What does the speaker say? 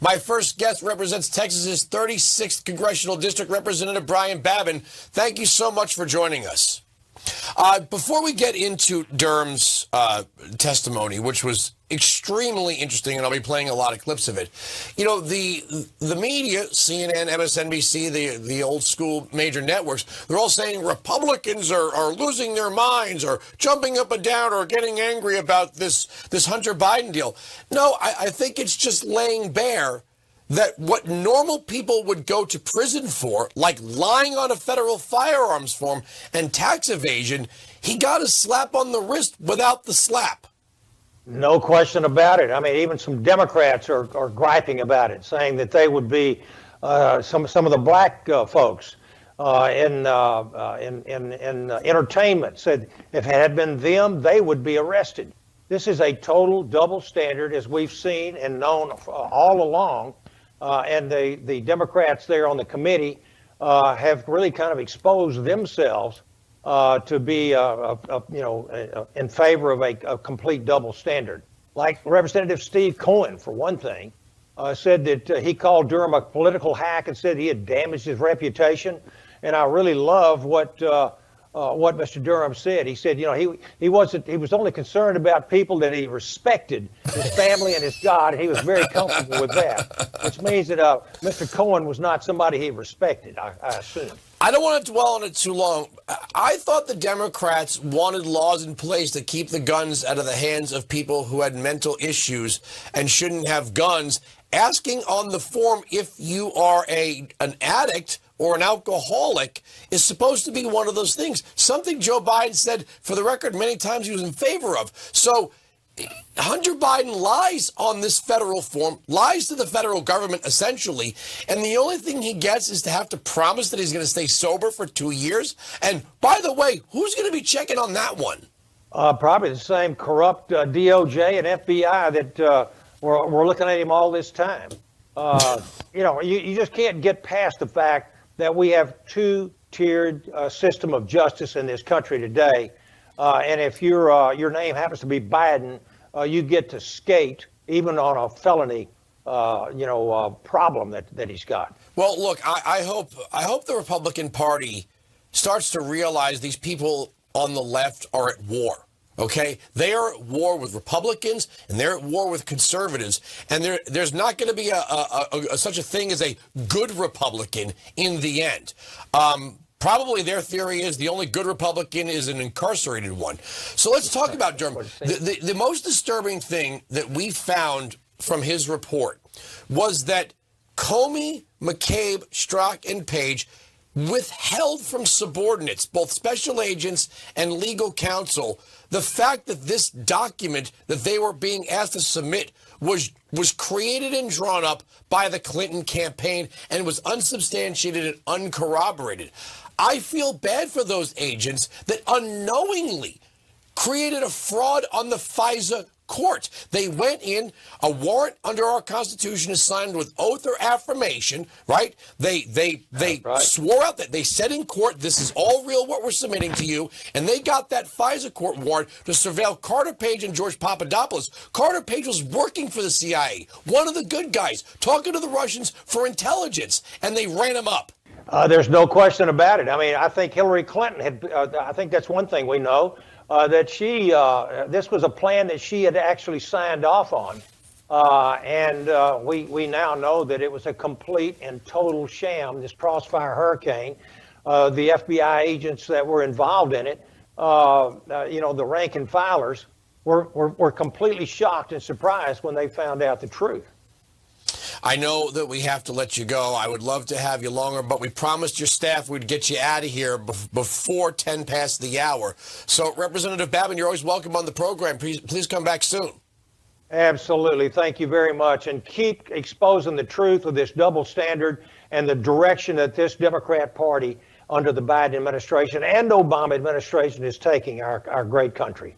My first guest represents Texas's 36th Congressional District, Representative Babin. Thank you so much for joining us. Before we get into Durham's testimony, which was extremely interesting, and I'll be playing a lot of clips of it, you know, the media, CNN, MSNBC, the old school major networks, they're all saying Republicans are losing their minds or jumping up and down or getting angry about this Hunter Biden deal. No, I think it's just laying bare that what normal people would go to prison for, like lying on a federal firearms form and tax evasion, he got a slap on the wrist without the slap. No question about it. I mean, even some Democrats are griping about it, saying that they would be some of the black folks in entertainment said if it had been them, they would be arrested. This is a total double standard, as we've seen and known all along. And the Democrats there on the committee have really kind of exposed themselves to be, in favor of a complete double standard. Like Representative Steve Cohen, for one thing, said that he called Durham a political hack and said he had damaged his reputation. And I really love what Mr. Durham said. He said, he was only concerned about people that he respected, his family and his God, and he was very comfortable with that, which means that Mr. Cohen was not somebody he respected, I assume. I don't want to dwell on it too long. I thought the Democrats wanted laws in place to keep the guns out of the hands of people who had mental issues and shouldn't have guns. Asking on the form if you are an addict or an alcoholic is supposed to be one of those things. Something Joe Biden said, for the record, many times he was in favor of. So Hunter Biden lies on this federal form, lies to the federal government, essentially. And the only thing he gets is to have to promise that he's going to stay sober for 2 years. And by the way, who's going to be checking on that one? Probably the same corrupt DOJ and FBI that we're looking at him all this time. You just can't get past the fact that we have two-tiered system of justice in this country today. And if your name happens to be Biden, you get to skate even on a felony, problem that he's got. Well, look, I hope the Republican Party starts to realize these people on the left are at war. OK, they are at war with Republicans and they're at war with conservatives. And there's not going to be such a thing as a good Republican in the end. Probably their theory is the only good Republican is an incarcerated one. So let's talk about Durham. The most disturbing thing that we found from his report was that Comey, McCabe, Strzok, and Page withheld from subordinates, both special agents and legal counsel, the fact that this document that they were being asked to submit was created and drawn up by the Clinton campaign and was unsubstantiated and uncorroborated. I feel bad for those agents that unknowingly created a fraud on the FISA court. They went in, a warrant under our Constitution is signed with oath or affirmation, right? They right. Swore out that they said in court, this is all real what we're submitting to you, and they got that FISA court warrant to surveil Carter Page and George Papadopoulos. Carter Page was working for the CIA, one of the good guys, talking to the Russians for intelligence, and they ran him up. There's no question about it. I mean, I think Hillary Clinton had, I think that's one thing we know, that this was a plan that she had actually signed off on. And we now know that it was a complete and total sham, this Crossfire Hurricane. The FBI agents that were involved in it, the rank and filers, were completely shocked and surprised when they found out the truth. I know that we have to let you go. I would love to have you longer, but we promised your staff we'd get you out of here before 10 past the hour. So, Representative Babin, you're always welcome on the program. Please come back soon. Absolutely. Thank you very much. And keep exposing the truth of this double standard and the direction that this Democrat Party under the Biden administration and Obama administration is taking our great country.